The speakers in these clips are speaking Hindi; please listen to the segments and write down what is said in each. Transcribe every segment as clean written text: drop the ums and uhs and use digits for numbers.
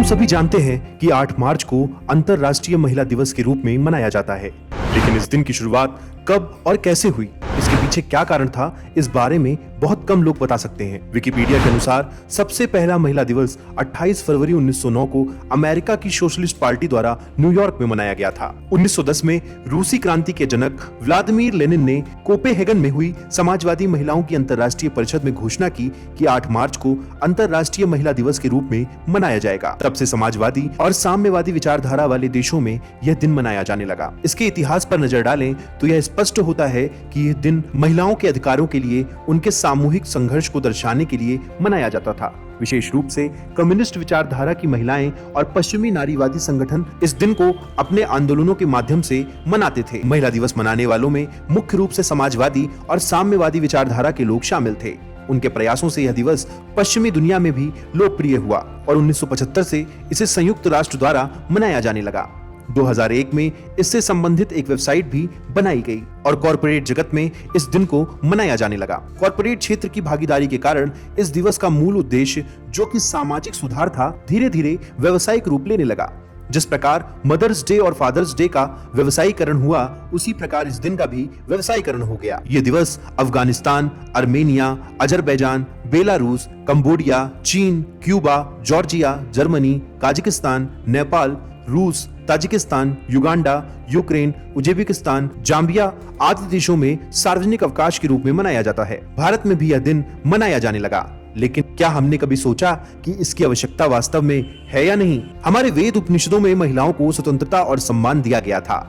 हम सभी जानते हैं कि 8 मार्च को अंतर्राष्ट्रीय महिला दिवस के रूप में मनाया जाता है, लेकिन इस दिन की शुरुआत कब और कैसे हुई, इसके पीछे क्या कारण था, इस बारे में बहुत कम लोग बता सकते हैं। विकिपीडिया के अनुसार सबसे पहला महिला दिवस 28 फरवरी 1909 को अमेरिका की सोशलिस्ट पार्टी द्वारा न्यूयॉर्क में मनाया गया था। 1910 में रूसी क्रांति के जनक व्लादिमीर लेनिन ने कोपेनहेगन में हुई समाजवादी महिलाओं की अंतर्राष्ट्रीय परिषद में घोषणा की कि 8 मार्च को अंतर्राष्ट्रीय महिला दिवस के रूप में मनाया जाएगा। तब से समाजवादी और साम्यवादी विचारधारा वाले देशों में यह दिन मनाया जाने लगा। इसके इतिहास पर नजर डालें तो यह स्पष्ट होता है कि यह दिन महिलाओं के अधिकारों के लिए उनके सामूहिक संघर्ष को दर्शाने के लिए मनाया जाता था। विशेष रूप से कम्युनिस्ट विचारधारा की महिलाएं और पश्चिमी नारीवादी संगठन इस दिन को अपने आंदोलनों के माध्यम से मनाते थे। महिला दिवस मनाने वालों में मुख्य रूप से समाजवादी और साम्यवादी विचारधारा के लोग शामिल थे। उनके प्रयासों से यह दिवस पश्चिमी दुनिया में भी लोकप्रिय हुआ और 1975 से इसे संयुक्त राष्ट्र द्वारा मनाया जाने लगा। 2001 में इससे संबंधित एक वेबसाइट भी बनाई गई और कॉर्पोरेट जगत में इस दिन को मनाया जाने लगा। कॉर्पोरेट क्षेत्र की भागीदारी के कारण इस दिवस का मूल उद्देश्य, जो कि सामाजिक सुधार था, धीरे धीरे व्यावसायिक रूप लेने लगा। जिस प्रकार मदर्स डे और फादर्स डे का व्यवसायीकरण हुआ, उसी प्रकार इस दिन का भी व्यवसायीकरण हो गया। ये दिवस Afghanistan, Armenia, Azerbaijan, Belarus, Cambodia, चीन, Cuba, Georgia, Germany, Kazakhstan, Nepal, रूस, Tajikistan, Uganda, Ukraine, Uzbekistan, Zambia आदि देशों में सार्वजनिक अवकाश के रूप में मनाया जाता है। भारत में भी यह दिन मनाया जाने लगा, लेकिन क्या हमने कभी सोचा कि इसकी आवश्यकता वास्तव में है या नहीं? हमारे वेद उपनिषदों में महिलाओं को स्वतंत्रता और सम्मान दिया गया था।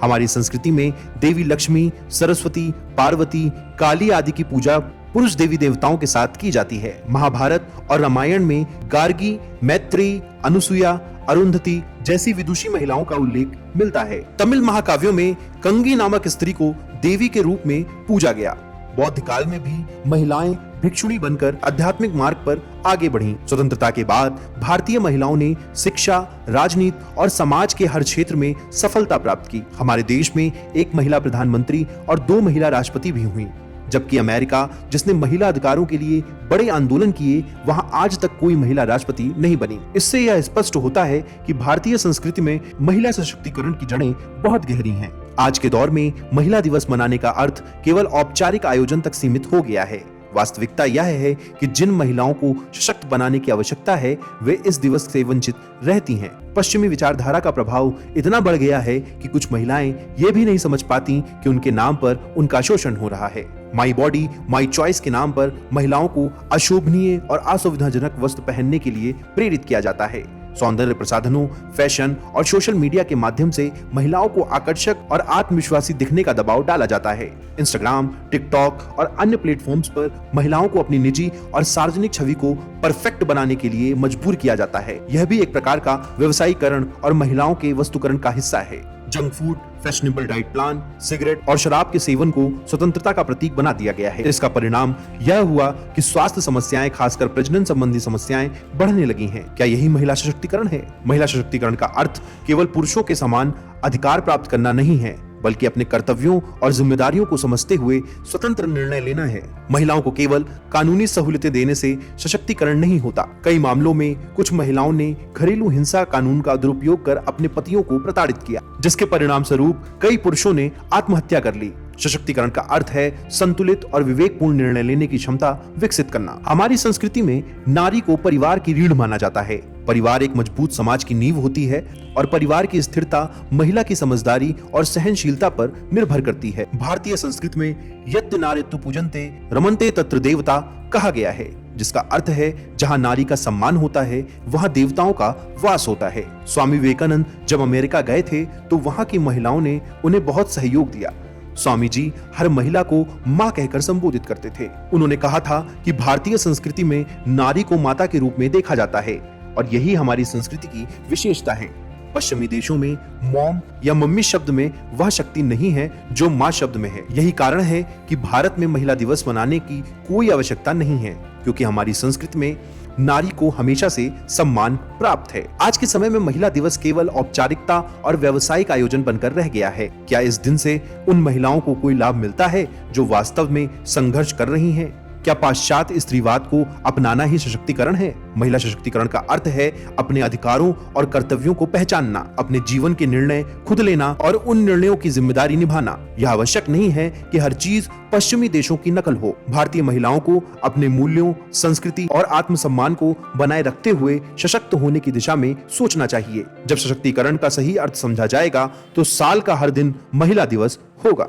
हमारी संस्कृति में देवी लक्ष्मी, सरस्वती, पार्वती, काली आदि की पूजा पुरुष देवी देवताओं के साथ की जाती है। महाभारत और रामायण में गार्गी, मैत्री, अनुसुईया, अरुंधति जैसी विदुषी महिलाओं का उल्लेख मिलता है। तमिल महाकाव्यों में कंगी नामक स्त्री को देवी के रूप में पूजा गया। बौद्ध काल में भी महिलाएं भिक्षुणी बनकर आध्यात्मिक मार्ग पर आगे बढ़ीं। स्वतंत्रता के बाद भारतीय महिलाओं ने शिक्षा, राजनीति और समाज के हर क्षेत्र में सफलता प्राप्त की। हमारे देश में एक महिला प्रधानमंत्री और 2 महिला राष्ट्रपति भी हुई, जबकि अमेरिका, जिसने महिला अधिकारों के लिए बड़े आंदोलन किए, वहां आज तक कोई महिला राष्ट्रपति नहीं बनी। इससे यह स्पष्ट होता है कि भारतीय संस्कृति में महिला सशक्तिकरण की जड़ें बहुत गहरी हैं। आज के दौर में महिला दिवस मनाने का अर्थ केवल औपचारिक आयोजन तक सीमित हो गया है। वास्तविकता यह है कि जिन महिलाओं को सशक्त बनाने की आवश्यकता है, वे इस दिवस से वंचित रहती हैं। पश्चिमी विचारधारा का प्रभाव इतना बढ़ गया है कि कुछ महिलाएं ये भी नहीं समझ पाती कि उनके नाम पर उनका शोषण हो रहा है। माई बॉडी माई चॉइस के नाम पर महिलाओं को अशोभनीय और असुविधाजनक वस्त्र पहनने के लिए प्रेरित किया जाता है। सौंदर्य प्रसाधनों, फैशन और सोशल मीडिया के माध्यम से महिलाओं को आकर्षक और आत्मविश्वासी दिखने का दबाव डाला जाता है। इंस्टाग्राम, टिकटॉक और अन्य प्लेटफॉर्म्स पर महिलाओं को अपनी निजी और सार्वजनिक छवि को परफेक्ट बनाने के लिए मजबूर किया जाता है। यह भी एक प्रकार का व्यवसायीकरण और महिलाओं के वस्तुकरण का हिस्सा है। Junk food, fashionable diet plan, cigarette और शराब के सेवन को स्वतंत्रता का प्रतीक बना दिया गया है। इसका परिणाम यह हुआ कि स्वास्थ्य समस्याएं, खासकर प्रजनन संबंधी समस्याएं बढ़ने लगी हैं। क्या यही महिला सशक्तिकरण है? महिला सशक्तिकरण का अर्थ केवल पुरुषों के समान अधिकार प्राप्त करना नहीं है, बल्कि अपने कर्तव्यों और जिम्मेदारियों को समझते हुए स्वतंत्र निर्णय लेना है। महिलाओं को केवल कानूनी सहूलियतें देने से सशक्तिकरण नहीं होता। कई मामलों में कुछ महिलाओं ने घरेलू हिंसा कानून का दुरुपयोग कर अपने पतियों को प्रताड़ित किया, जिसके परिणाम स्वरूप कई पुरुषों ने आत्महत्या कर ली। सशक्तिकरण का अर्थ है संतुलित और विवेकपूर्ण निर्णय लेने की क्षमता विकसित करना। हमारी संस्कृति में नारी को परिवार की रीढ़ माना जाता है। परिवार एक मजबूत समाज की नींव होती है और परिवार की स्थिरता महिला की समझदारी और सहनशीलता पर निर्भर करती है। भारतीय संस्कृति में यत् नारीत्व पूजन्ते रमन्ते तत्र देवता कहा गया है, जिसका अर्थ है जहां नारी का सम्मान होता है, वहां देवताओं का वास होता है। स्वामी विवेकानंद जब अमेरिका गए थे तो वहां की महिलाओं ने उन्हें बहुत सहयोग दिया। स्वामी जी हर महिला को माँ कहकर संबोधित करते थे। उन्होंने कहा था कि भारतीय संस्कृति में नारी को माता के रूप में देखा जाता है और यही हमारी संस्कृति की विशेषता है। पश्चिमी देशों में मॉम या मम्मी शब्द में वह शक्ति नहीं है जो माँ शब्द में है। यही कारण है कि भारत में महिला दिवस मनाने की कोई आवश्यकता नहीं है, क्योंकि हमारी संस्कृति में नारी को हमेशा से सम्मान प्राप्त है। आज के समय में महिला दिवस केवल औपचारिकता और व्यावसायिक आयोजन बनकर रह गया है। क्या इस दिन से उन महिलाओं को कोई लाभ मिलता है जो वास्तव में संघर्ष कर रही हैं? क्या पाश्चात्य स्त्रीवाद को अपनाना ही सशक्तिकरण है? महिला सशक्तिकरण का अर्थ है अपने अधिकारों और कर्तव्यों को पहचानना, अपने जीवन के निर्णय खुद लेना और उन निर्णयों की जिम्मेदारी निभाना। यह आवश्यक नहीं है कि हर चीज पश्चिमी देशों की नकल हो। भारतीय महिलाओं को अपने मूल्यों, संस्कृति और आत्मसम्मान को बनाए रखते हुए सशक्त होने की दिशा में सोचना चाहिए। जब सशक्तिकरण का सही अर्थ समझा जाएगा तो साल का हर दिन महिला दिवस होगा।